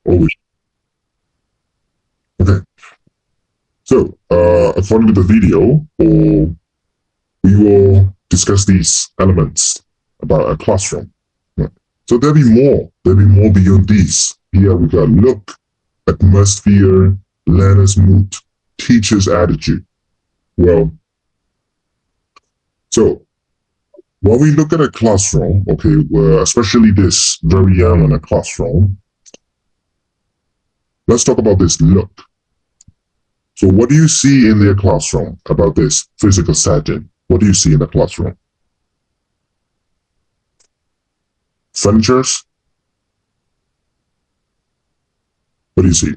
Always. Okay. So, according to the video, or we will discuss these elements about a classroom. Right. So there'll be more. There'll be more beyond these. Here we got look, atmosphere, learner's mood, teacher's attitude. Well, so when we look at a classroom, okay, well, especially this very young in a classroom, let's talk about this look. So what do you see in their classroom about this physical setting? What do you see in the classroom? Furnitures? What do you see?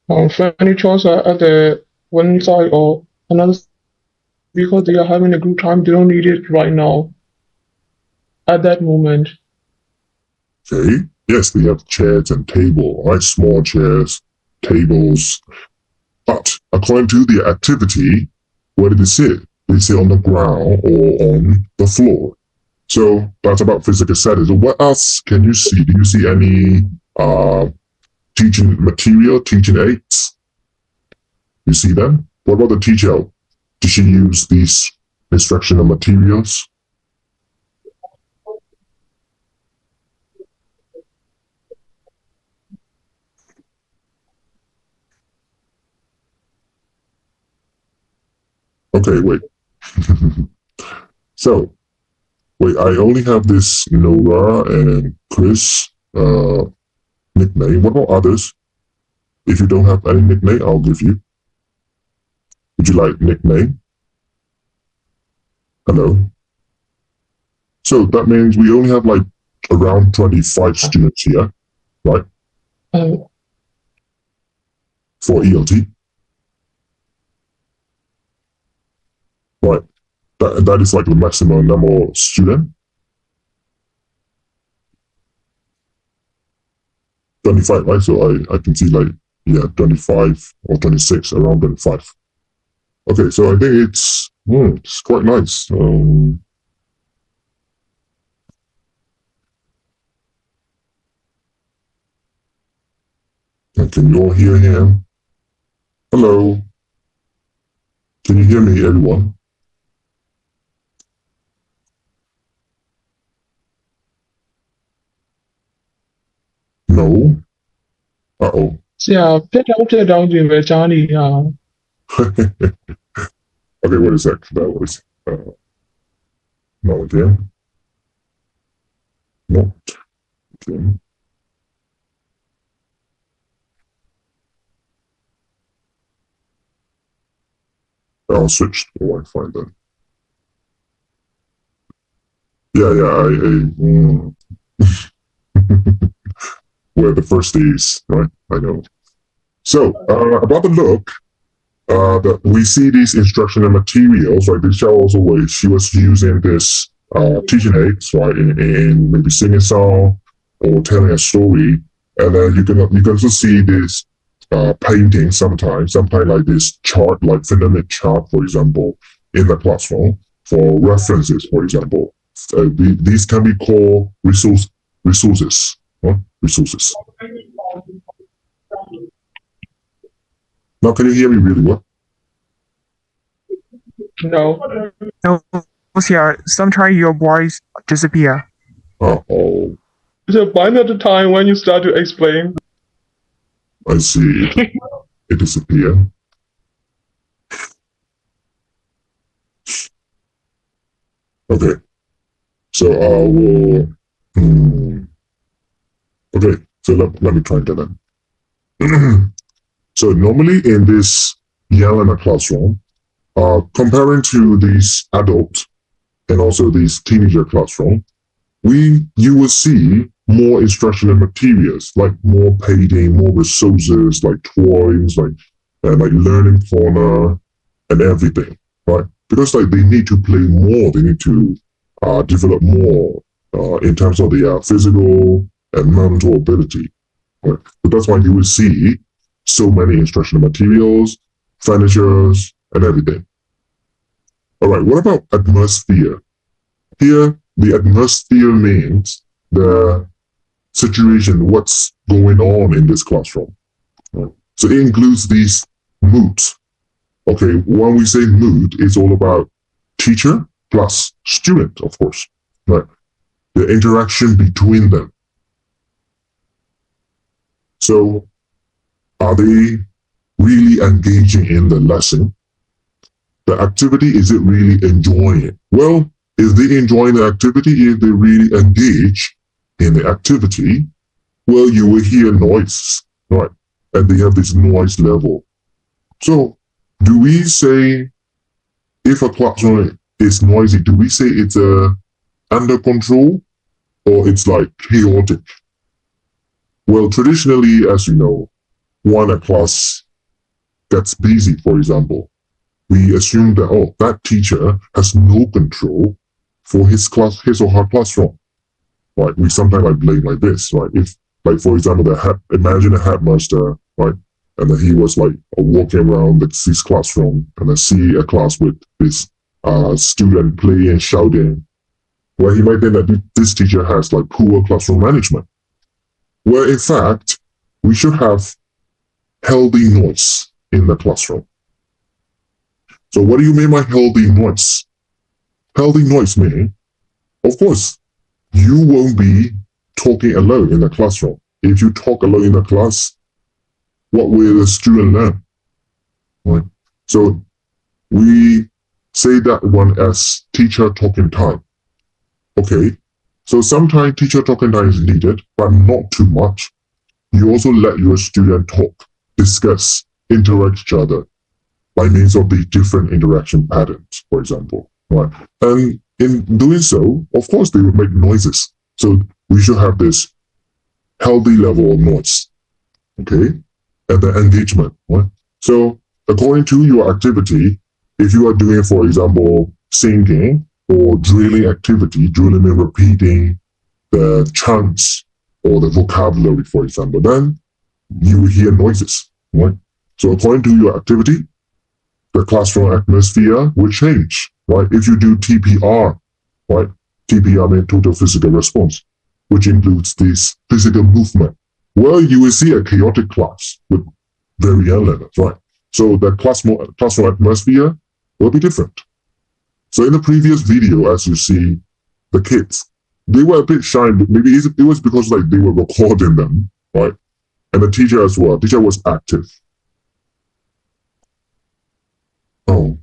Furnitures are at the one side or another because they are having a good time. They don't need it right now at that moment. Okay. Yes, they have chairs and table, right? Small chairs, tables. But according to the activity, where do they sit? They sit on the ground or on the floor. So that's about physical settings. So what else can you see? Do you see any teaching material, teaching aids? You see them? What about the teacher? Did she use these instructional materials? Okay, wait. So, wait, I only have this Nora and Chris nickname. What about others? If you don't have any nickname, I'll give you. Would you like nickname? Hello. So that means we only have like around 25 students here, right? Um, For ELT. Right. That is like the maximum number of student. 25, right? So I can see like, yeah, 25 or 26, around 25. Okay, so I think it's quite nice. Can you all hear him? Hello? Can you hear me, everyone? No? Uh-oh. yeah, ဖြစ်တယ်ပဲကြားနေရ Okay, wait a sec. That was no again. No. Okay. I'll switch to Wi-Fi then. Yeah, Where the first is, right? I know. So, about the look, that we see these instructional materials, right? This show also where she was using this teaching aids, right, in maybe singing a song or telling a story, and then you can also see this painting sometimes like this chart, like phonemic chart, for example, in the classroom for references, for example. These can be called resources. Huh? Resources. Now, can you hear me really well? No. No, yeah, sometimes your voice disappear. Uh-oh. So by the time when you start to explain, I see. It disappeared. Okay. So I will. Okay. So let me try again. So normally in this Yelena classroom, comparing to these adult and also these teenager classroom, you will see more instructional materials, like more painting, more resources, like toys, like learning corner and everything, right? Because like they need to play more, they need to develop more in terms of their physical and mental ability. Right? So that's why you will see so many instructional materials, furnitures, and everything. All right, what about atmosphere? Here, the atmosphere means the situation, what's going on in this classroom. Right? So it includes these moods. Okay, when we say mood, it's all about teacher plus student, of course, right? The interaction between them. So, are they really engaging in the lesson? The activity, is it really enjoying it? Well, if they enjoying the activity, if they really engage in the activity, well, you will hear noise, right? And they have this noise level. So, do we say if a classroom is noisy, do we say it's under control or it's like chaotic? Well, traditionally, as you know, when a class gets busy, for example, we assume that, oh, that teacher has no control for his or her classroom. Right? We sometimes like blame like this, right? If, like, for example, imagine a headmaster, right? And then he was like walking around his classroom and then see a class with this student playing and shouting. Well, he might think that this teacher has like poor classroom management. Well, in fact, we should have healthy noise in the classroom. So what do you mean by healthy noise? Healthy noise meaning, of course, you won't be talking alone in the classroom. If you talk alone in the class, what will the student learn? Right? So we say that one as teacher talking time. Okay, so sometimes teacher talking time is needed, but not too much. You also let your student talk, discuss, interact each other by means of the different interaction patterns, for example. Right? And in doing so, of course, they will make noises. So we should have this healthy level of noise. Okay? And the engagement. Right? So according to your activity, if you are doing, for example, singing or drilling activity, drilling and repeating the chants or the vocabulary, for example, then you will hear noises. Right? So according to your activity, the classroom atmosphere will change. Right? If you do TPR, right? TPR means total physical response, which includes this physical movement. Well, you will see a chaotic class with very young learners, right? So the classroom atmosphere will be different. So in the previous video, as you see, the kids, they were a bit shy, but maybe it was because like they were recording them, right? And the teacher as well. Teacher was active. Oh.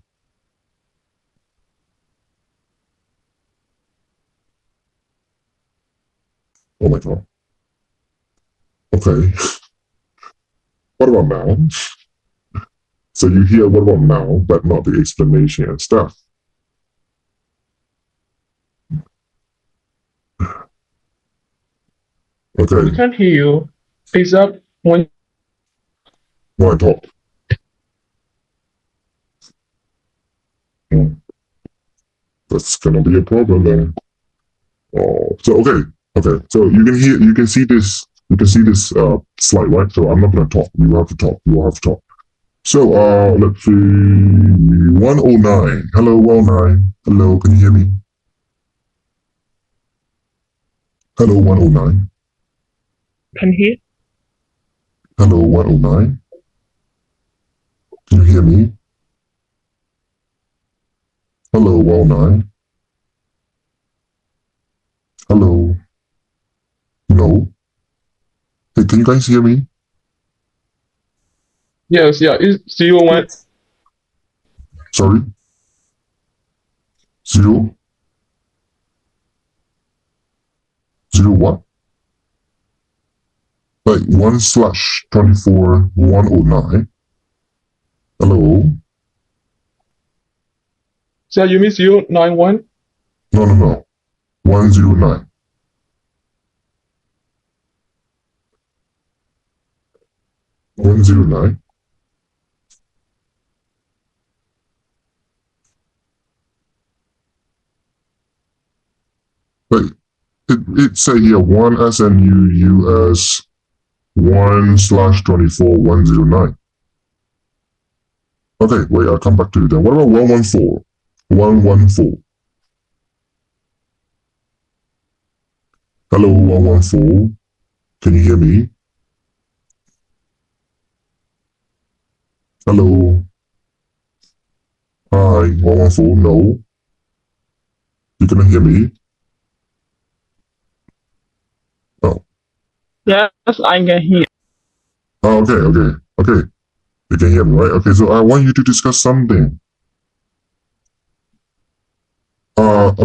Oh my God. Okay. What about now? So you hear what about now, but not the explanation and stuff. We Okay, can't hear you. Is that when want to talk? That's gonna be a problem then. Oh, so okay. So you can see this, slide, right? So I'm not gonna talk. You have to talk. You will have to talk. So let's see, 109. Hello, 109. Hello, can you hear me? Hello, 109. can hear? Hello, 109. Can you hear me? Hello, 109. Hello. No. Hey, can you guys hear me? Yes, yeah. It's 01. Sorry. 0. 0 what? Like 1/24 109. Hello. So you mean 091? No. 109. One zero nine. But it say here 1 SNU US 1/24 109. Okay, wait, I'll come back to you then. What about 114? 114. Hello, 114. Can you hear me? Hello. Hi, 114. No. You cannot hear me? Oh. Yes, I can hear. Oh, okay. You can hear me, right? Okay, so I want you to discuss something.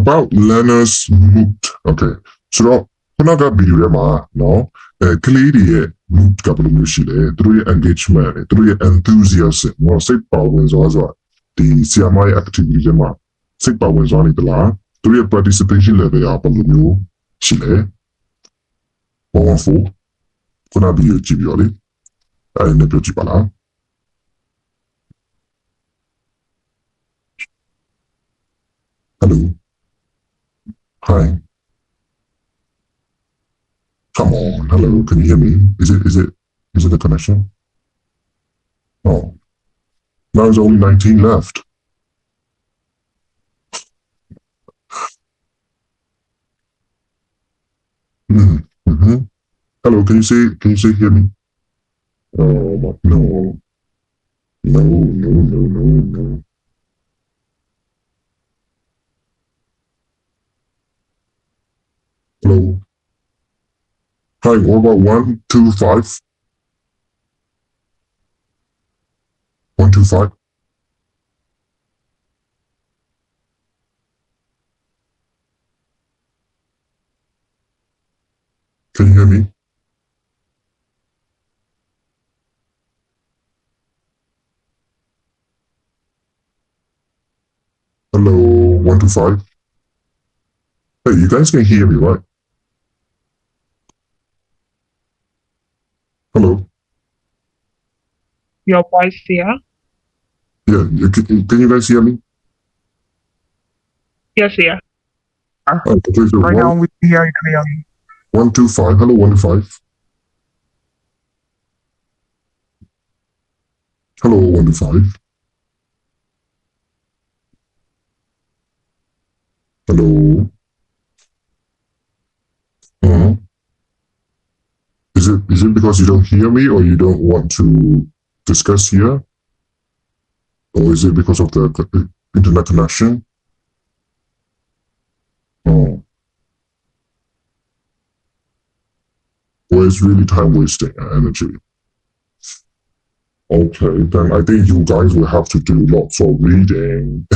About learners mood. Okay. ဆိုတော့ခုနကဗီဒီယိုထဲမှာနော်ကလေးတွေရဲ့ mood ကဘယ်လိုမျိုးရှိလဲသူတို့ရဲ့ engagement တွေသူတို့ရဲ့ enthusiasm နော်စိတ်ပါဝင်စွာဆိုတာဒီဆီယာမရဲ့ activity တွေမှာစိတ်ပါဝင်စွာနေသလားသူတို့ရဲ့ participation level ကဘယ်လိုမျိုးရှိလဲ114ခုနဗီဒီယိုကြည့်ပြီးတော့လေအဲ့ဒီနဲ့ပြောကြည့်ပါလား Hello. Hi. Come on. Hello. Can you hear me? Is it the connection? Oh. Now there's only 19 left. Mm-hmm. Hello. Can you say hear me? Oh no. No. Hello. Hi, what about 125? 125? Can you hear me? Hello, 125? Hey, you guys can hear me, right? Hello? Your voice here? Yeah, can you guys hear me? Yes, yeah. Oh, okay, so Right now we can hear you clearly. 125. Hello, 125. Hello, 125. Hello. Uh-huh. Is it because you don't hear me or you don't want to discuss here? Or is it because of the internet connection? Oh. Well, it's really time wasting energy. Okay, then I think you guys will have to do lots of reading.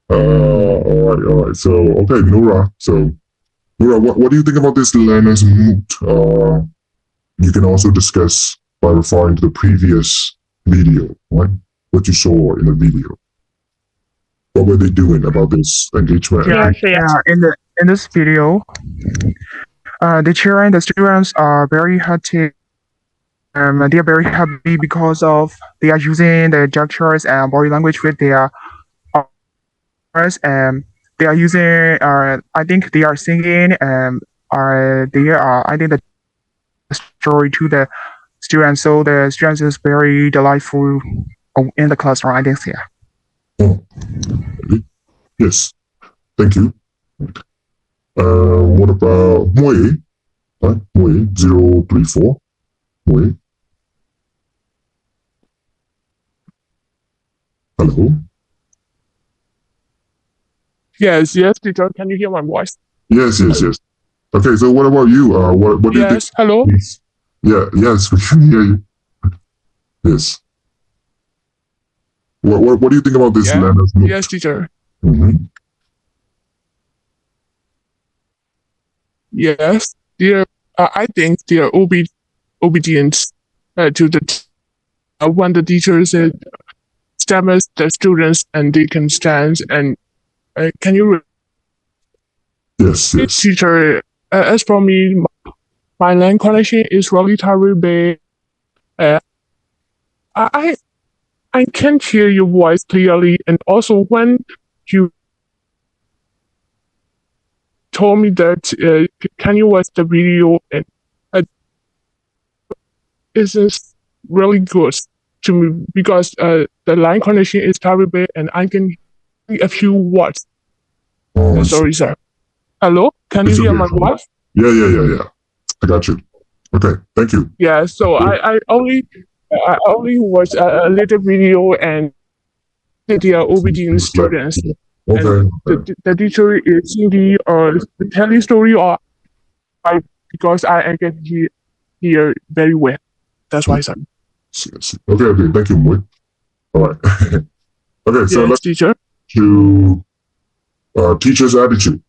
All right. So, okay, Nora. So, Nora, what do you think about this learner's mood? You can also discuss by referring to the previous video, right? What you saw in the video. What were they doing about this engagement? In this video, the children, the students are very happy. They are very happy because of they are using the gestures and body language with their arms, and they are using. I think they are singing, and they are. I think the story to the students. So the students is very delightful in the classroom. I think yeah. Oh, yes. Thank you. What about Moe? Moe 034. Moe. Hello. Yes, teacher. Can you hear my voice? Yes. Okay, so what about you? What do you think? Yes, hello? Yeah, yes, we can hear you. Yes. What do you think about this learner's mood? Yes, teacher. Mm-hmm. Yes, I think they are obedient to the when the teacher said stammers the students and they can stand and can you Yes. teacher as for me my line connection is really terrible. I can't hear your voice clearly, and also when you told me that can you watch the video and isn't really good to me because the line connection is terrible and I can hear a few words. Oh, Sorry, sir. Hello, can you It's hear okay. my voice? Yeah. I got you. Okay, thank you. Yeah. So I only watched a little video and the obedient students, and Okay. the teacher is Cindy or telling story or I because I can hear very well. That's why I said Okay. Thank you, Moy. All right. Okay, so yes, let's teacher. do teacher's attitude.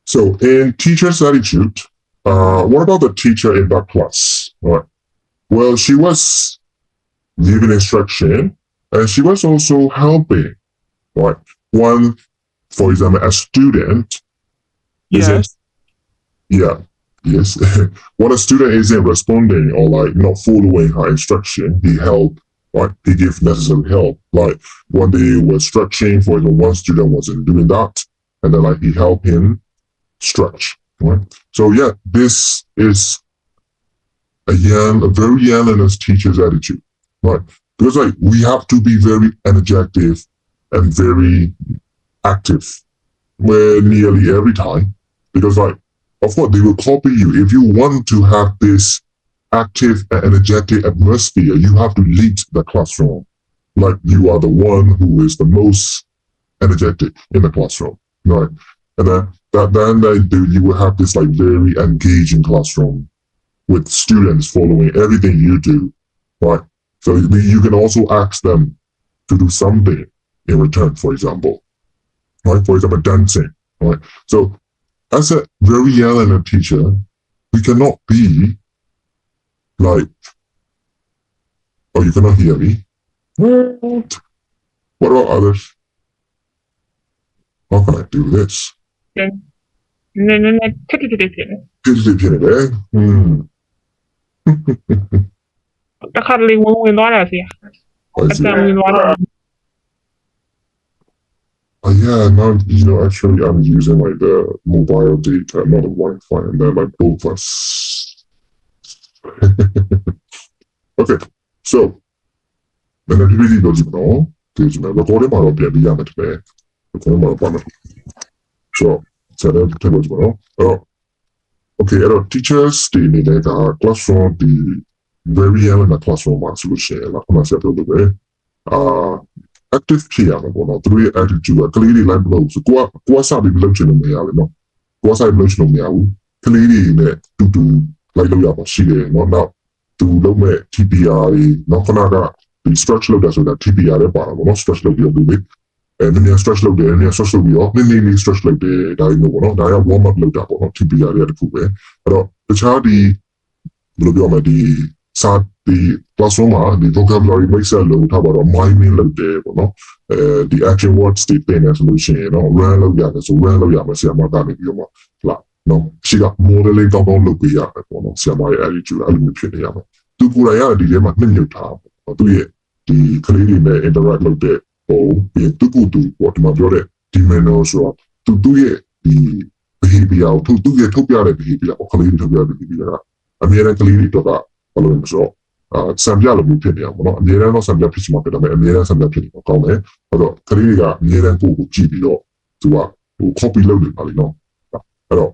So in teacher's attitude, what about the teacher in that class? All right. Well, she was giving instruction and she was also helping. Right. One, for example, a student isn't, Yes. yeah, yes. When a student isn't responding or like not following her instruction, he helped, right? He gave necessary help. Like when they were stretching, for example, one student wasn't doing that, and then like he helped him stretch. Right. So yeah, this is a very young and as teacher's attitude. Right. Because like we have to be very energetic and very active where nearly every time. Because like of course they will copy you. If you want to have this active and energetic atmosphere, you have to lead the classroom. Like you are the one who is the most energetic in the classroom. Right. And then you will have this like very engaging classroom with students following everything you do. Right. So you can also ask them to do something in return, for example. Right? For example, dancing. Right? So as a very young teacher, we cannot be like, oh, you cannot hear me? What? What about others? How can I do this? I see. Yeah, now actually, I'm using like the mobile data, not the Wi-Fi, and then like both of us. Okay, so when activity goes on, there's a recording model be a diameter. Recording model panel. So, set up the goes on. Okay, teachers they need a classroom the very young in the classroom solution. Like I said a little bit. Active ဖြစ်ရမှာပေါ့နော်သူတို့ရဲ့ attitude ကကလေးတွေ like မလုပ်ဘူးကိုကစပြီးမလုပ်ချင်လို့မရဘူးเนาะကိုကစပြီးမလုပ်ချင်လို့မရဘူးကလေးတွေနဲ့တူ like လုပ်ရမှာရှိတယ်เนาะနောက်သူလုပ်မဲ့ TPR တွေเนาะခဏကဒီ stretch လုပ်တာဆိုတာ TPR လည်းပါတာပေါ့နော် stretch လုပ်ပြီးတော့သူနည်းနည်း stretch လုပ်တယ်နည်းနည်း stretch လုပ်ပြီးတော့နည်းနည်း stretch လုပ်တယ်ဒါမျိုးပေါ့နော်ဒါက warm up လုပ်တာပေါ့နော် TPR တွေကတခုပဲအဲ့တော့တခြားဒီဘယ်လိုပြောမလဲဒီစာဒီ classroom မှာဒီ vocabulary မိတ်ဆက်လို့ထားပါတော့ miming လုပ်တယ်ပေါ့နော်ဒီ action words တွေသင်တယ်ဆိုလို့ရှိရင်เนาะ run လုပ်ရတယ်ဆို run လုပ်ရမယ်ဆရာမကနေပြီးတော့မှလာเนาะရှိက modeling ကောင်းကောင်းလုပ်ပေးရတယ်ပေါ့နော်ဆရာမရဲ့ attitude အဲ့လိုမျိုးဖြစ်နေရမယ်သူကိုယ်တိုင်ကဒီထဲမှာနှစ်မြုပ်ထားပေါ့သူရဲ့ဒီကလေးတွေနဲ့ interact လုပ်တဲ့ဟိုပြီးသူကိုသူပေါ့ဒီမှာပြောတဲ့ demeanor ဆိုတော့သူရဲ့ဒီ behavior ကိုသူရဲ့ထုတ်ပြတဲ့ behavior ကိုကလေးတွေထုတ်ပြတဲ့ behavior ကအများနဲ့ကလေးတွေတော့ကဘာလို့လဲဆိုတော့စံပြလို့မျိုးဖြစ်နေအောင်ပေါ့နော်အများနဲ့တော့စံပြဖြစ်ချင်မှာဖြစ်တယ်အများနဲ့စံပြဖြစ်နေတော့ကောင်းတယ်အဲ့တော့ကလေးတွေကအများနဲ့ကိုကြည့်ပြီးတော့သူကဟို copy လုပ်နေပါလိမ့်နော်အဲ့တော့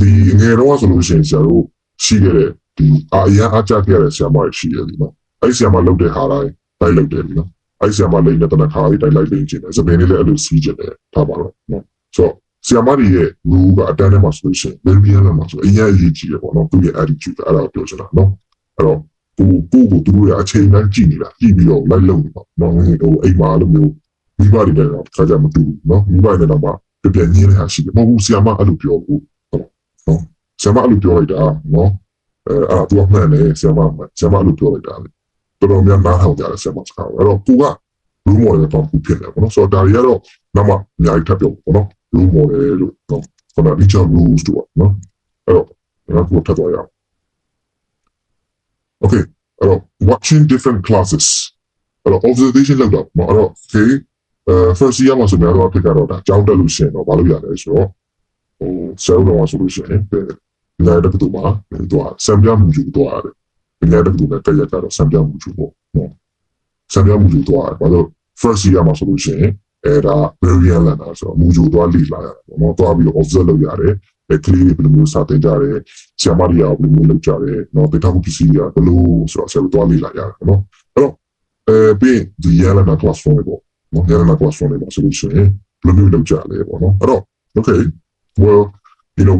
ဒီငယ်တော့ဆိုလို့ရှိရင်ဆရာတို့ရှိခဲ့တဲ့ဒီအရာအကြခဲ့ရတဲ့ဆရာမရှိတယ်ဒီနော်အဲ့ဆရာမလုပ်တဲ့ဟာတိုင်းလိုက်လုပ်တယ်ဒီနော်အဲ့ဆရာမလိမ့်တဲ့တနခါလေးတိုင်းလိုက်လိမ့်ချင်တယ်စပင်းလေးလည်းအဲ့လိုစီးချင်တယ်ထားပါတော့နော်ဆိုတော့ဆရာမတွေရဲ့ rule ကအတန်းထဲမှာဆိုလို့ရှိရင် very young မှာဆိုအရင်အရေးကြီးတယ်ပေါ့နော်သူရဲ့ attitude အဲ့ဒါကိုပြောချင်တာနော်အဲ့တော့ကိုသူတို့ရဲ့အချိန်တိုင်းကြည့်နေတာကြည့်ပြီးတော့လိုက်လုပ်နေပါနော်ဟိုအိမ်မှာလို့မျိုးမိဘတွေနဲ့တော့ခါကြမတူဘူးနော်မိဘတွေနဲ့တော့မှပြပြညင်းနေတာရှိတယ်မဟုတ်ဘူးဆရာမအဲ့လိုပြောဘူးနော်ဆရာမအဲ့လိုပြောလိုက်တာနော်အဲ့သူကမှန်တယ်ဆရာမအဲ့လိုပြောလိုက်တာတော်တော်များနားထောင်ကြတယ်ဆရာမစကားအဲ့တော့ကိုက rule model တော့ခုဖြစ်နေပေါ့နော်ဆိုတော့ဒါတွေကတော့နောက်မှအများကြီးထပ်ပြောပေါ့နော် rule model လို့နော်ခဏ teacher rules တို့နော်အဲ့တော့ကျွန်တော်ထပ်သွားရအောင် Okay အဲ့တော့ watching different classes အဲ့တော့ observation လုပ်တော့အဲ့တော့ okay first year မှာဆိုတော့တော့ဖြစ်ကတော့ဒါကြောင်းတက်လို့ရှိရင်တော့ဘာလို့ရလဲဆိုတော့ဟိုဆယ်တော့ဆိုလို့ရှိရင်လည်းတက်တူမှာသူကစံပြမှုယူတော့ရတယ်လည်းတက်တူနဲ့တက်ရတော့စံပြမှုယူပေါ့နော်စံပြမှုယူတော့ဘာလို့ first year မှာဆိုလို့ရှိရင် ဒါ variant လာတာဆိုတော့မူကြိုသွားလေ့လာရတာပေါ့နော်သွားပြီးတော့ observe လုပ်ရတယ်ကလေးတွေဘယ်လိုမျိုးစာသင်ကြတယ်ဆရာမတွေကဘယ်လိုမျိုးလုပ်ကြတယ်နော်တိတ်ထောက်ပစ္စည်းတွေကဘယ်လိုဆိုတော့ဆရာတို့သွားလေ့လာရတယ်နော်အဲ့တော့ပြီးဒီရလာနာ classroom တွေပေါ့နော်ရလာနာ classroom တွေမှာဆိုလို့ရှိရင်ဘယ်လိုမျိုးလုပ်ကြလဲပေါ့နော်အဲ့တော့ okay well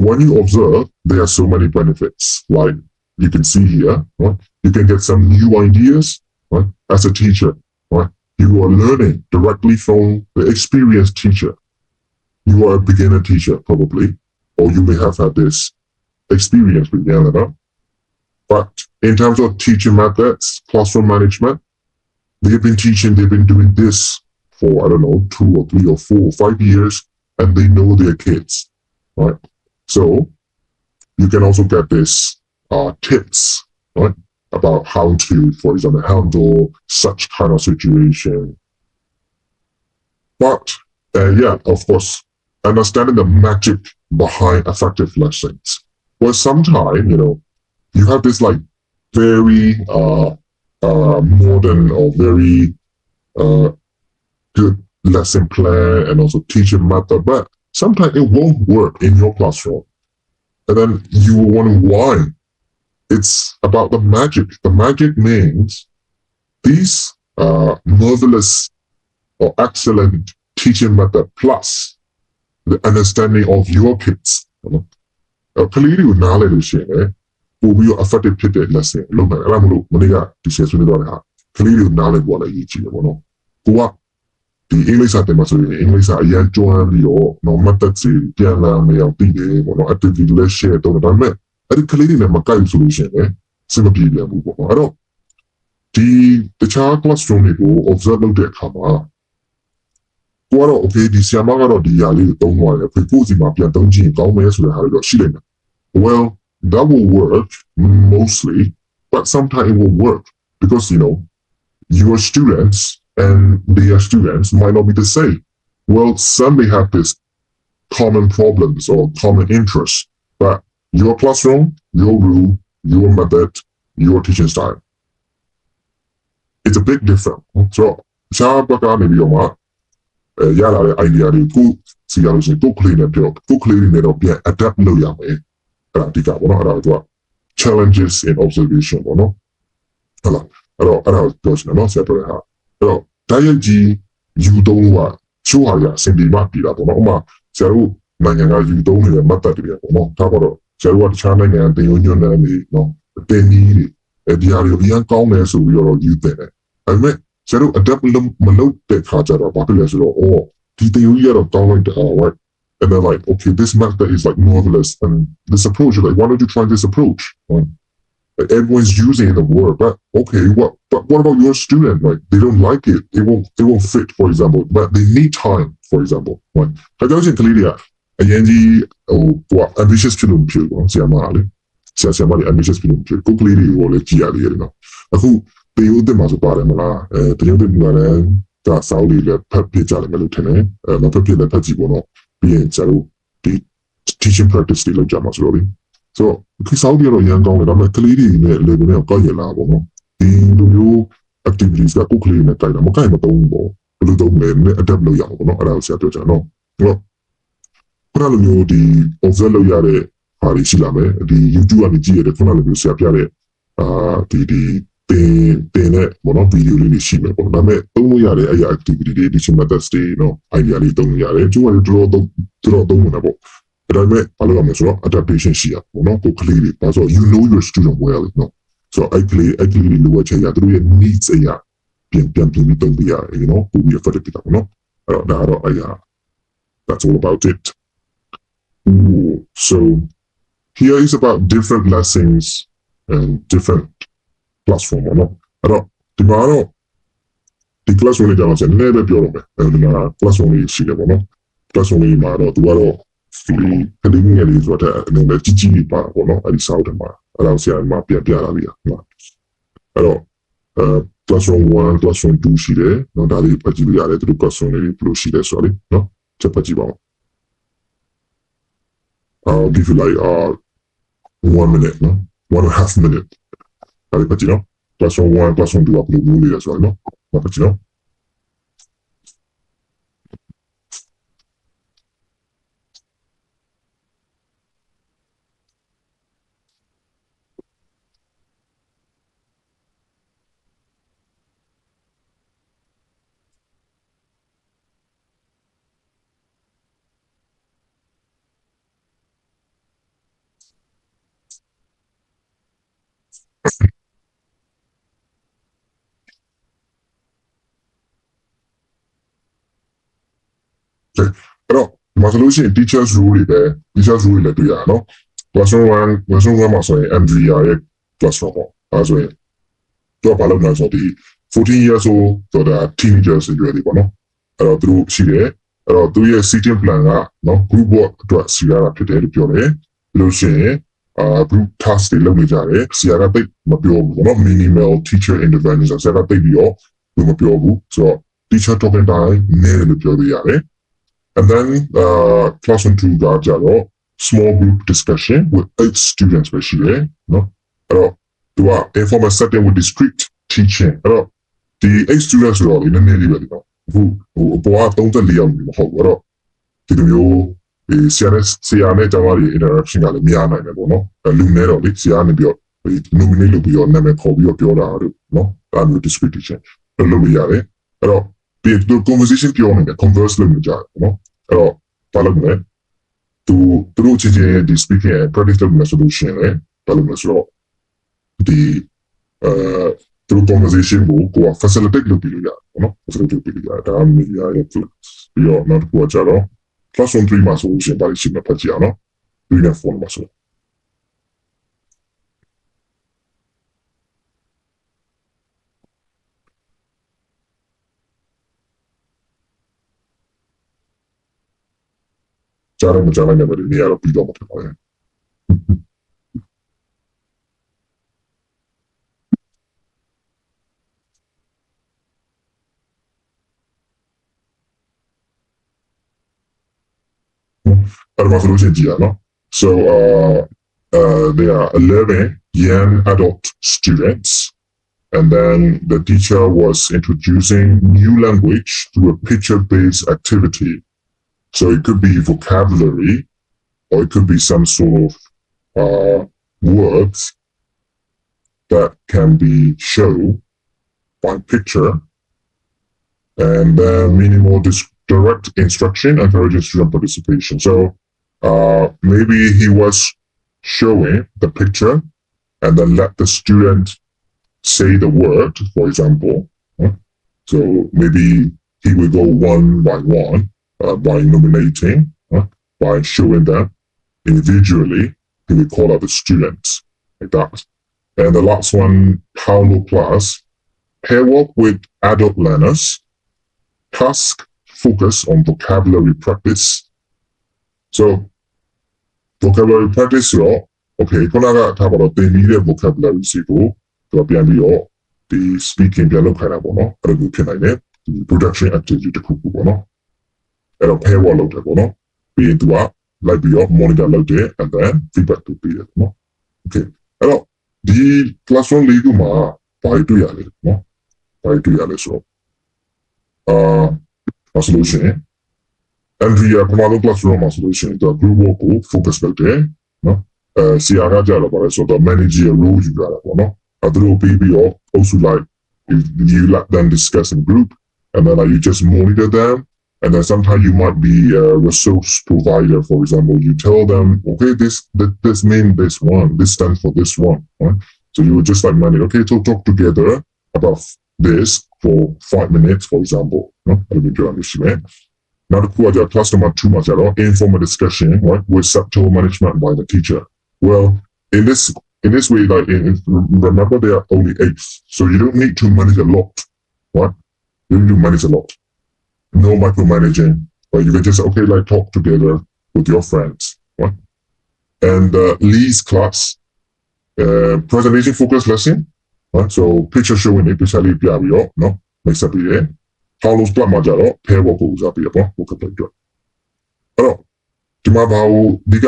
when you observe there are so many benefits like you can see here right? You can get some new ideas right? As a teacher right? You are learning directly from the experienced teacher you are a beginner teacher probably or you may have had this experience with Yelena. But in terms of teaching methods, classroom management, they've been doing this for, I don't know, 2 or 3 or 4 or 5 years, and they know their kids, right? So you can also get this tips, right? About how to, for example, handle such kind of situation. But, yeah, of course, understanding the magic behind effective lessons. Well, sometimes, you have this like very modern or very good lesson plan and also teaching method, but sometimes it won't work in your classroom. And then you wonder why. It's about the magic. The magic means these marvelous or excellent teaching method plus the understanding of your kids. ကလေးတွေကိုနားလည်လို့ရှိရင်လည်းပို့ပြီးတော့ effective ဖြစ်တဲ့ lesson လုပ်မယ်အဲ့ဒါမလို့မနေ့ကဒီ share ဆွေးနွေးတော့တဲ့ဟာကလေးတွေကိုနားလည်ပေါ်လည်းရည်ကြည့်တယ်ပေါ့နော်ကိုကဒီအင်္ဂလိပ်စာသင်မှာဆိုရင်အင်္ဂလိပ်စာအရင်ကျွမ်းပြီးတော့နော် method တွေပြန်လာမအောင်သိတယ်ပေါ့နော် activity လည်း share တော့ဒါပေမဲ့အဲ့ဒီကလေးတွေနဲ့မကိုက်ဘူးဆိုလို့ရှိရင်လည်းစင်မပြေပြန်ဘူးပေါ့နော်အဲ့တော့ဒီတခြား classroom တွေကို observe လုပ်တဲ့အခါမှာကိုကတော့ okay ဒီဆရာမကတော့ဒီຢာလေးကိုသုံးသွားတယ်ကိုစီမှာပြန်သုံးကြည့်ရင်ကောင်းမယ်ဆိုတဲ့ဟာတွေတော့ရှိလိမ့်မယ် well that will work mostly but sometimes it will work because your students and their students might not be the same well some may have this common problems or common interests but your classroom your room your method your teaching style it's a big difference so ရှားဘက်ကနေပြီးတော့မှရလာတဲ့ idea တွေကိုစီရလို့ရှိရင်ကိုယ်ကလေးနဲ့ပြောကိုယ်ကလေးတွေနဲ့တော့ပြန် adapt လုပ်ရမယ်အဲ့ဒါအဓိကပေါ့နော်အဲ့ဒါက challenges in observation ပေါ့နော်ဟုတ်လားအဲ့တော့ပြောချင်တယ်နော်ဆက်ပြောတဲ့ဟာအဲ့တော့တိုင်းရကြီးယူသုံးလို့ကချိုးဟာရစင်ဒီမှပြည်တာပေါ့နော်ဥပမာဆရာတို့နိုင်ငံကယူသုံးနေတဲ့ method တွေပေါ့နော်ဒါကတော့ဆရာတို့ကတခြားနိုင်ငံတင်ညွှန်းတယ်နေနော်တင်နည်းတွေဒီဟာတွေအရင်ကောင်းတယ်ဆိုပြီးတော့ယူတယ်အဲ့မဲ့ဆရာတို့ adapt မလုပ်တဲ့ခါကျတော့ဘာဖြစ်လဲဆိုတော့ဒီတင်ယူရတော့ကောင်းလိုက်တယ်right and they're like okay this method is like marvelous and this approach like why don't you try this approach right? Everyone's using the word but okay what about your student like they don't like it it won't fit for example but they need time for example right ဒါကြောင့်ရှင်ကလေးတွေကအရင်ကြီးambitious ဖြစ်လို့မဖြစ်ဘူးဆရာမလေဆရာမတွေ ambitious ဖြစ်လို့မဖြစ်ကိုကလေးတွေကိုလည်းကြည်ရတယ်နော်အခုတေယုတ်မှာဆိုပါတယ်မလားတေယုတ်မှာလည်းဒါစောင်းလေးလည်းဖတ်ပြကြလိမ့်မယ်လို့ထင်တယ်မဖတ်ပြလည်းဖတ်ကြည့်ပေါ့နော်ပြီးရင်ကျတော့ဒီ teaching practice တွေလုပ်ကြမှာဆိုတော့ဆိုတော့ဒီစောင်းတွေတော့ရန်ကောင်းတယ်ဒါပေမဲ့ကလေးတွေနဲ့ level နဲ့ကောက်ရလာပေါ့နော်ဒီလိုမျိုး activities ကကိုကလေးနဲ့ကြိုက်တာမကြိုက်မသုံးဘူးပေါ့ဘယ်လိုသုံးလဲ adapt လုပ်ရမှာပေါ့နော်အဲ့ဒါကိုဆရာပြောချင်တယ်နော်အဲ့တော့ခုနလိုမျိုးဒီ observe လုပ်ရတဲ့ဟာတွေရှိလာမယ်ဒီ YouTube ကနေကြည့်ရတဲ့ခုနလိုမျိုးဆရာပြတဲ့ဒီတင်တဲ့ဘောနော်ဗီဒီယိုလေးတွေရှိမယ်ပေါ့ဒါပေမဲ့သုံးလို့ရတဲ့အဲ့ရ activity တွေ teaching methods တွေနော် idea လေးသုံးလို့ရတယ်ကျိုးကတော်သုံးနေတာပေါ့ဒါပေမဲ့ဘာလို့ရမလဲဆိုတော့ adaptation ရှိရပေါ့နော်ကိုကလေးတွေဒါဆို you know your student well နော်ဆိုအဲ့ကလေးတွေလိုအပ်ချက်ရသူတို့ရဲ့ needs အရာပြန်ပြီးသုံးပြရတယ်နော်ပို့ပြီး effective ဖြစ်တာပေါ့နော်အဲ့တော့ဒါကတော့အဲ့ရ that's all about it so here is about different lessons and different classroom ပေါ့နော်အဲ့တော့ဒီမှာတော့ဒီ classroom လေးကြောင့်ဆက်နည်းနည်းပဲပြောတော့မယ်ဒီမှာ classroom လေးရှိတယ်ပေါ့နော် classroom လေးမှာတော့သူကတော့ဒီကလေးငယ်လေးဆိုတော့အနေနဲ့ကြီးကြီးပါပေါ့နော်အဲ့ဒီစာအုပ်ထဲမှာအဲ့ဒါဆရာမပြတာလေးဟုတ်လားအဲ့တော့classroom 1 classroom 2ရှိတယ်နော်ဒါလေးဖတ်ကြည့်လို့ရတယ်သူတို့ classroom လေးဘယ်လိုရှိလဲဆိုတော့လေနော်ချက်ဖတ်ကြည့်ပါဦး I'll give you like 1 minute no 1.5 minuteဒါလေးဖတ်ကြည့်နော် classroom 1 classroom 2ကဘယ်လိုမျိုးလေးလဲဆိုတော့နော်ဖတ်ကြည့်နော် အဲ့တော့ဒီမှာဆိုလို့ရှိရင် teachers role တွေပဲ teachers role တွေလည်းတွေ့ရအောင်နော် classroom 1မှာဆိုရင် Andrea ရဲ့ classroom ပေါ့အဲဆိုရင်သူကဘာလုပ်နေလဲဆိုတော့ဒီ14 years old ဆိုတာ teenagers တွေတွေပေါ့နော်အဲ့တော့သူတို့ရှိတယ်အဲ့တော့သူရဲ့ seating plan ကနော် group work အတွက်စီရတာဖြစ်တယ်လို့ပြောတယ်ပြီးလို့ရှိရင်group task တွေလုပ်နေကြတယ်ဆရာကတိတ်မပြောဘူးပေါ့နော် minimal teacher intervention ဆိုဆရာကတိတ်ပြီးတော့မပြောဘူးဆိုတော့ teacher talking time နည်းတယ်လို့ပြောလို့ရတယ်And then classroom 2ကကြတော့ small group discussion with 8 students ပဲရှိတယ်နော်အဲ့တော့သူက informal setting with discrete teaching အဲ့တော့ဒီ 8 students ဆိုတော့ဒီနည်းနည်းလေးပဲဒီတော့အခုအပေါ်က34ယောက်မဟုတ်ဘူးအဲ့တော့ဒီလိုမျိုးဆရာနဲ့ကျောင်းသားတွေ interaction ကလည်းများနိုင်တယ်ပေါ့နော်လူနေတော့လေဆရာနေပြီးတော့ nominate လုပ်ပြီးတော့နာမည်ခေါ်ပြီးတော့ပြောတာတို့နော်အဲ့လို discrete teaching လုပ်လို့ရတယ်အဲ့တော့ဒီ conversation ပြောနေတယ် converse လုပ်နေကြတယ်နော်အဲ့တော့ဘာလုပ်မလဲသူတို့ချင်းချင်းဒီ speaking practice လုပ်နေဆိုလို့ရှိရင်လည်းဘာလုပ်မလဲဆိုတော့ဒီသူ conversation ကို facilitate လုပ်ပြီးလို့ရတယ်နော် facilitate လုပ်ပြီးလို့ရတယ်ဒါမှမဟုတ်ရပြီးတော့နောက်တစ်ခုကကြတော့ classroom 3မှာဆိုလို့ရှိရင်ဘာလို့ရှိမဖတ်ကြအောင်နော်3နဲ့ 4မှာဆိုကြားရမကြားနိုင်တယ်နေရာတော့ပြီးတော့မှာဖြစ်ပါတယ်အဲ့မှာဆိုလို့ရှိရင်ကြည့်ရနော် so there are 11 young adult students and then the teacher was introducing new language through a picture-based activity so it could be vocabulary or it could be some sort of words that can be shown by picture and minimal direct instruction encouraging student participation. So maybe he was showing the picture and then let the student say the word, for example. So maybe he will go one by one by nominating, by showing them individually. He will call out the students like that. And the last one, Paulo class, pair work with adult learners, task focus on vocabulary practice. So vocabulary practice ဆိုတော့ okay ခုနကထားပါတော့သင်ပြီးတဲ့ vocabulary စီကိုသူကပြန်ပြီးတော့ဒီ speaking ပြန်လုပ်ခိုင်းတာပေါ့နော်အဲ့လိုဖြစ်နိုင်တယ်ဒီ production activity တစ်ခုခုပေါ့နော်အဲ့တော့ pair work လုပ်တယ်ပေါ့နော်ပြီးရင်သူကလိုက်ပြီးတော့ monitor လုပ်တယ် and then feedback လုပ်ပေးတယ်နော် okay အဲ့တော့ဒီ classroom လေးခုမှာဘာတွေ့ရလဲနော်ဘာတွေ့ရလဲဆိုတော့solution Andrea ပထမဆုံး classroom မှာ solution တော့ group work ကို focus လုပ်တယ်နော်ဆရာကကြတော့ဗါလဲဆိုတော့ manager role ယူရတာပေါ့နော်အဲ့ဒါကိုပြီးပြီးတော့ also like you let them discuss in group and then you just monitor them and then sometimes you might be a resource provider for example you tell them okay this means this one this stands for this one right? So you would just like manage okay so talk together about this for 5 minutes for example noအဲ့လိုပြောရလို့ရှိမယ်နောက်တစ်ခုက class number 2မှာကျတော့ informal discussion right with subtle management by the teacher well in this way like remember there are only 8 so you don't need to manage a lot right you don't need to manage a lot no micromanaging but you can just okay like talk together with your friends right and Lee's class presentation focused lesson right so picture showing it picture လေးပြပြီးတော့เนาะမိတ်ဆက်ပြီးရPaulo's club မှာကြတော့ pair work ကိုဦးစားပေးရပေါ့ work လုပ်ကြအဲ့တော့ဒီမှာဘာလို့ဒီက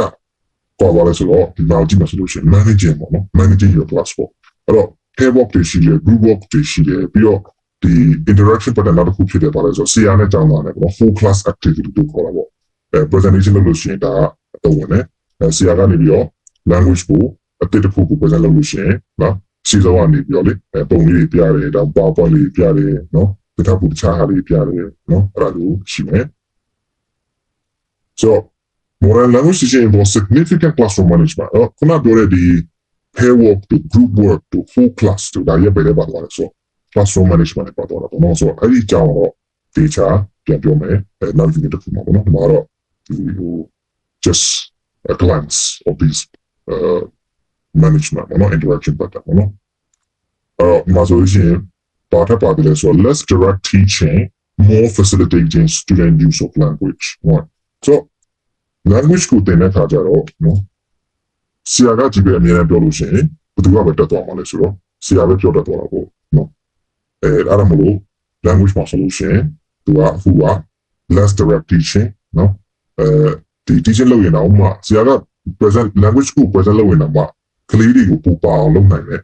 ပေါ်လာလဲဆိုတော့ဒီမှာကြည့်မှဆိုလို့ရှိရင် managing ပေါ့နော် managing your class ပေါ့အဲ့တော့ pair work တွေရှိတယ် group work တွေရှိတယ်ပြီးတော့ဒီ interaction pattern နောက်တစ်ခုဖြစ်တယ်ပါလဲဆိုတော့ဆရာနဲ့ကျောင်းသားနဲ့ပေါ့ full class activity တို့ခေါ်တာပေါ့presentation လုပ်လို့ရှိရင်ဒါကတော့ဝင်တယ်ဆရာကနေပြီးတော့ language ကိုအတစ်တစ်ခုကို present လုပ်လို့ရှိရင်နော်စီစောကနေပြီးတော့လေပုံလေးပြရတယ်ဒါ PowerPoint လေးပြရတယ်နော်တခြားပူတခြားဟာလေးပြရတယ်နော်အဲ့ဒါလိုရှိမယ် so moral language teaching involves significant classroom management ခုနပြောတဲ့ဒီ pair work တို့ group work တို့ full class တို့ဒါကြီးပဲလည်းပါသွားတယ်ဆိုတော့ classroom management နဲ့ပါသွားတာပေါ့နော်ဆိုတော့အဲ့ဒီအကြောင်းတော့ data ပြန်ပြောမယ်နောက်ဒီတစ်ခုမှာပေါ့နော်ဒီမှာတော့ just a glance of these management ပေါ့နော် interaction pattern ပေါ့နော်မှာဆိုရင်ဘာထပ်ပါတယ်လဲဆိုတော့ less direct teaching more facilitating student use of language right so language ကိုသင်တဲ့အခါကျတော့နော်ဆရာကကြည့်ပြီးအမြဲတမ်းပြောလို့ရှိရင်ဘယ်သူကပဲတက်သွားမှာလဲဆိုတော့ဆရာပဲပြောတတ်သွားတာပေါ့နော်အဲ့ဒါမလို့ language မှာဆိုလို့ရှိရင်သူကအခုက less direct teaching နော်ဒီ teaching လုပ်ရင်တော့မှဆရာက present language ကို present လုပ်ရင်တော့မှကလေးတွေကိုပူပါအောင်လုပ်နိုင်တယ်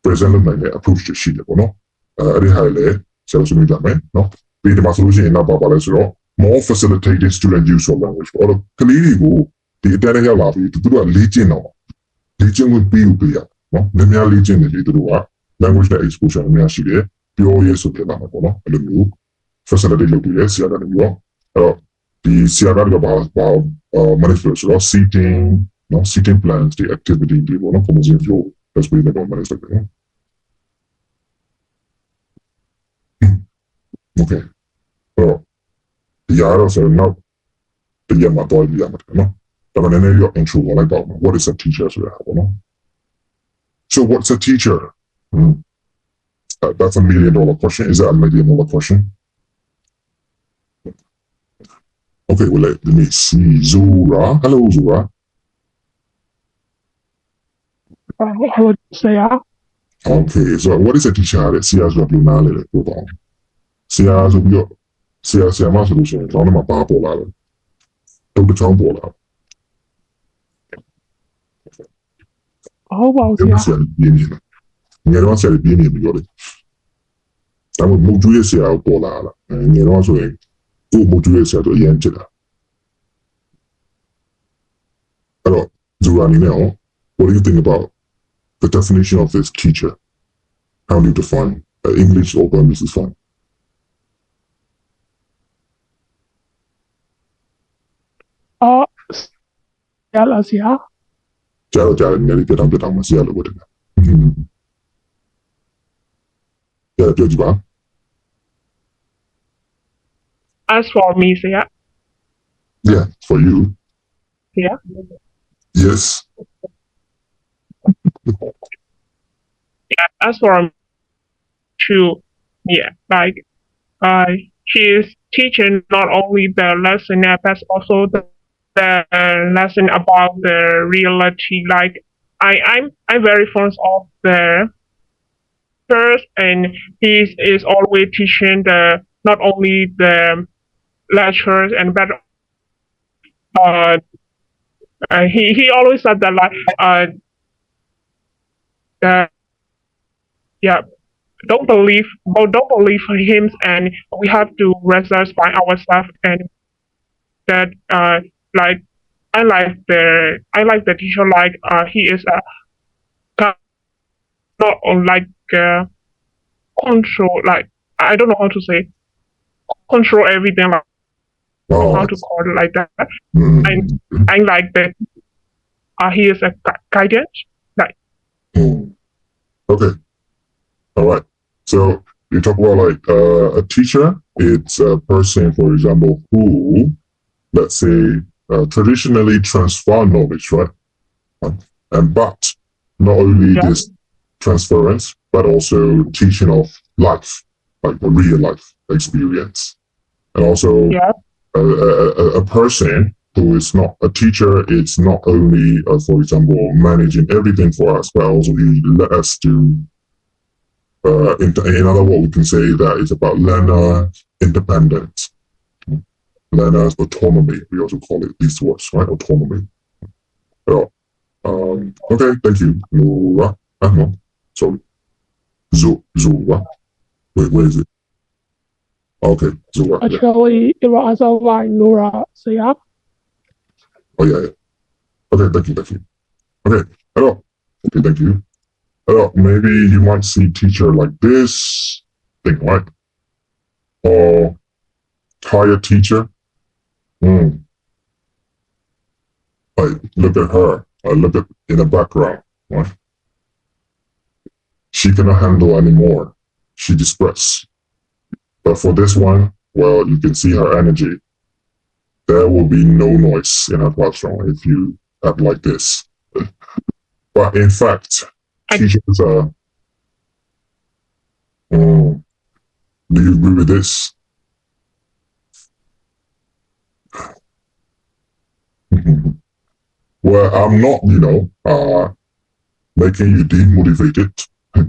present လုပ်နိုင်တဲ့ approach တွေရှိတယ်ပေါ့နော်အဲ့ဒီဟာလေဆရာဆွေးနွေးကြမယ်နော်ပြီးဒီမှာဆိုလို့ရှိရင်တော့ပါလဲဆိုတော့ more facilitated student use of language ပေါ့တော့ကလေးတွေကိုဒီအတိုင်းရောက်လာပြီးသူတို့ကလေ့ကျင့်တော့လေ့ကျင့်ဝင်ပြီးရနော်နည်းများလေ့ကျင့်နေလေသူတို့က language နဲ့ exposure များရှိတယ်ပြောရေးဆိုပြတာမှာပေါ့နော်အဲ့လိုမျိုး facilitate လုပ်ပြီးရဆရာကနေပြီးတော့အဲ့တော့ဒီဆရာကတော့ဘာ management ဆိုတော့ seating နော် seating plans ဒီ activity တွေပေါ့နော် promotion flow that's really about management နော် okay တော့ဒီရတော့ဆိုတော့နောက်တရားမှာတော့ပြရမှာနော်ဒါမှလည်းရော intro ကိုလိုက်ပါဦး what is a teacher ဆိုတာပေါ့နော် so what's a teacher that's a $1 million question is that a $1 million question okay well let me see Zura hello Zura hello ဆရာ okay so what is a teacher လဲဆရာဆိုတာဘယ်လိုနားလဲပြောပါဦးဆရာဆိုပြီးတော့ဆရာမဆိုလို့ရှိရင်ကျောင်းထဲမှာပါပေါ်လာတယ်တော့တစ်ချောင်းပေါ်လာဟုတ်ပါဘူးဆရာ ဆရာပြင်းနေတယ်ငယ်တော့ဆရာပြင်းနေပြီတော့လေဒါမှမဟုတ်မူကျွေးဆရာကိုပေါ်လာတာငယ်တော့ဆိုရင်ကိုမူကျွေးဆရာတို့အရင်ချစ်တာအဲ့တော့ဇူရာနီနဲ့ what do you think about the definition of this teacher how do you define English or Burmese is fine Yala ဆရာ ကြားနေတယ်ပြတောင်မဆရာလို့ပြောတယ်ပြောကြည့်ပါ as for me ဆရာ yeah for you yeah yes as for to yeah like she is teaching not only the lesson but also the lesson about the reality like I'm very fond of the first and he is always teaching the not only the lectures and but he always said that like yeah don't believe him and we have to research by ourselves and that like I like the teacher like he is not like control like I don't know how to say control everything like how to call it like that I like that he is a guidance like okay all right so you talk about like a teacher it's a person for example who let's say traditionally transfer knowledge right and but not only this transference but also teaching of life like the real life experience and also a person who is not a teacher it's not only for example managing everything for us but also he let us do in other words we can say that it's about learner independence learner's autonomy we also call it these words right autonomy okay thank you Nora no sorry Zura where is it okay Zura actually it was like Nora so yeah oh yeah okay thank you okay hello okay thank you hello maybe you might see teacher like this thing right or hire teacher like look at her look at in the background right she cannot handle anymore. She distressed. But for this one, well, you can see her energy. There will be no noise in her classroom if you act like this. But in fact, teachers are. Do you agree with this? Well, I'm not, making you demotivated.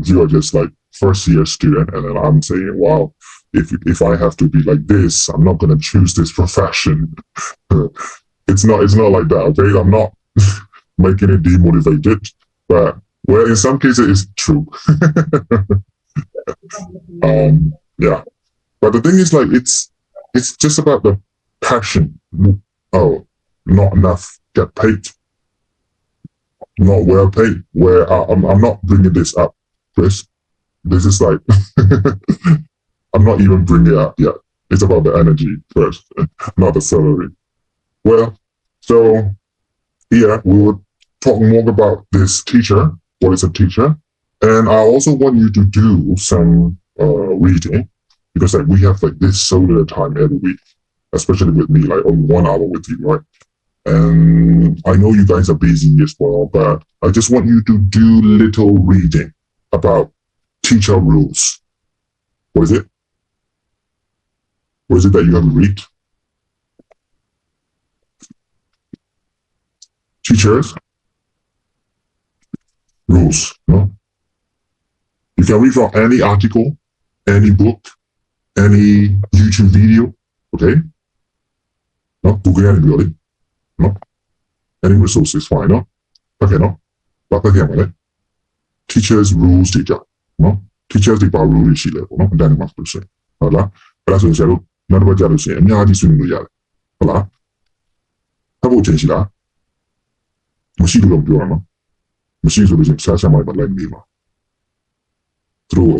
You are just like first year student, and then I'm saying, wow, if I have to be like this, I'm not gonna choose this profession. It's not like that, okay? I'm not making it demotivated, but well, in some cases it's true. Yeah. But the thing is, like, it's just about the passion. Oh, not enough get paid, not well paid. Where I'm not bringing this up, Chris. This is like I'm not even bringing it up yet. It's about the energy first, not the salary. Well, so yeah, we will talk more about this teacher. What is a teacher? And I also want you to do some reading because like we have like this so little time every week, especially with me, like only 1 hour with you, right? And I know you guys are busy as well, but I just want you to do little reading about teacher rules. What is it? What is it that you have to read? Teachers rules, no? You can read from any article, any book, any YouTube video, okay? No, Google anybody, no? Any resource is fine, no? Okay, no? But again, teachers rules teacher, no? Teachers တွေပါ rule တွေရှိလဲပေါ့နော်အတန်းမှာဆိုရှင်ဟုတ်လားအဲ့ဒါဆိုရင်ဆရာတို့နောက်တစ်ပတ်ကြာလို့ရှိရင်အများကြီးဆွေးနွေးလို့ရတယ်ဟုတ်လားဖတ်ဖို့အချိန်ရှိလားမရှိလို့တော့ပြောရအောင်နော်မရှိဆိုလို့ရှိရင်ဆရာဆရာမတွေပါလိုက်နေပါသူတို့